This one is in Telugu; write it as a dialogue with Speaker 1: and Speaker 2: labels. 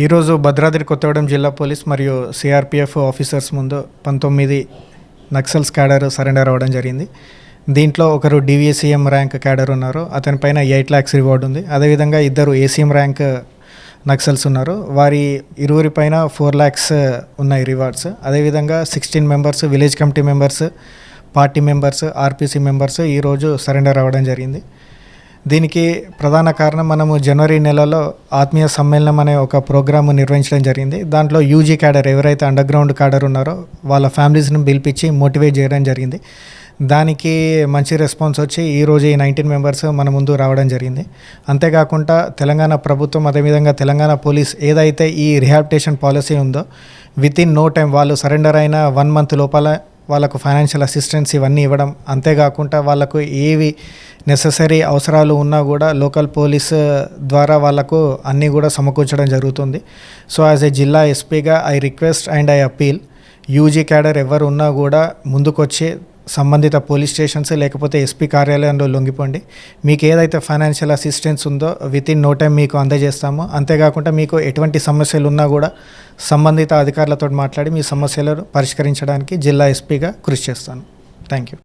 Speaker 1: ఈరోజు భద్రాద్రి కొత్తగూడెం జిల్లా పోలీస్ మరియు సిఆర్పిఎఫ్ ఆఫీసర్స్ ముందు 19 నక్సల్స్ క్యాడర్ సరెండర్ అవ్వడం జరిగింది. దీంట్లో ఒకరు డివిఎస్ఈఎం ర్యాంక్ క్యాడర్ ఉన్నారు, అతని పైన 8 lakhs రివార్డ్ ఉంది. అదేవిధంగా ఇద్దరు ఏసీఎం ర్యాంక్ నక్సల్స్ ఉన్నారు, వారి ఇరువురి పైన 4 lakhs ఉన్నాయి రివార్డ్స్. అదేవిధంగా 16 members village committee members, party members, RPC members ఈరోజు సరెండర్ అవ్వడం జరిగింది. దీనికి ప్రధాన కారణం మనము జనవరి నెలలో ఆత్మీయ సమ్మేళనం అనే ఒక ప్రోగ్రాము నిర్వహించడం జరిగింది. దాంట్లో యూజీ క్యాడర్ ఎవరైతే అండర్ గ్రౌండ్ క్యాడర్ ఉన్నారో వాళ్ళ ఫ్యామిలీస్ని పిలిపించి మోటివేట్ చేయడం జరిగింది. దానికి మంచి రెస్పాన్స్ వచ్చి ఈరోజు ఈ 19 మెంబర్స్ మన ముందు రావడం జరిగింది. అంతేకాకుండా తెలంగాణ ప్రభుత్వం అదేవిధంగా తెలంగాణ పోలీస్ ఏదైతే ఈ రిహాబిలిటేషన్ పాలసీ ఉందో వితిన్ నో టైం వాళ్ళు సరెండర్ అయిన 1 month లోపల వాళ్ళకు ఫైనాన్షియల్ అసిస్టెన్స్ ఇవన్నీ ఇవ్వడం, అంతేకాకుండా వాళ్ళకు ఏవి నెససరీ అవసరాలు ఉన్నా కూడా లోకల్ పోలీస్ ద్వారా వాళ్ళకు అన్నీ కూడా సమకూర్చడం జరుగుతుంది. సో యాజ్ ఏ జిల్లా ఎస్పీగా I request and I appeal, UG cadre ఎవరు ఉన్నా కూడా ముందుకొచ్చి సంబంధిత పోలీస్ స్టేషన్స్ లేకపోతే ఎస్పీ కార్యాలయంలో లొంగిపోండి. మీకు ఏదైతే ఫైనాన్షియల్ అసిస్టెన్స్ ఉందో వితిన్ నో టైం మీకు అందజేస్తాము. అంతేకాకుండా మీకు ఎటువంటి సమస్యలు ఉన్నా కూడా సంబంధిత అధికారులతో మాట్లాడి మీ సమస్యలను పరిష్కరించడానికి జిల్లా ఎస్పీగా కృషి చేస్తాను. Thank you.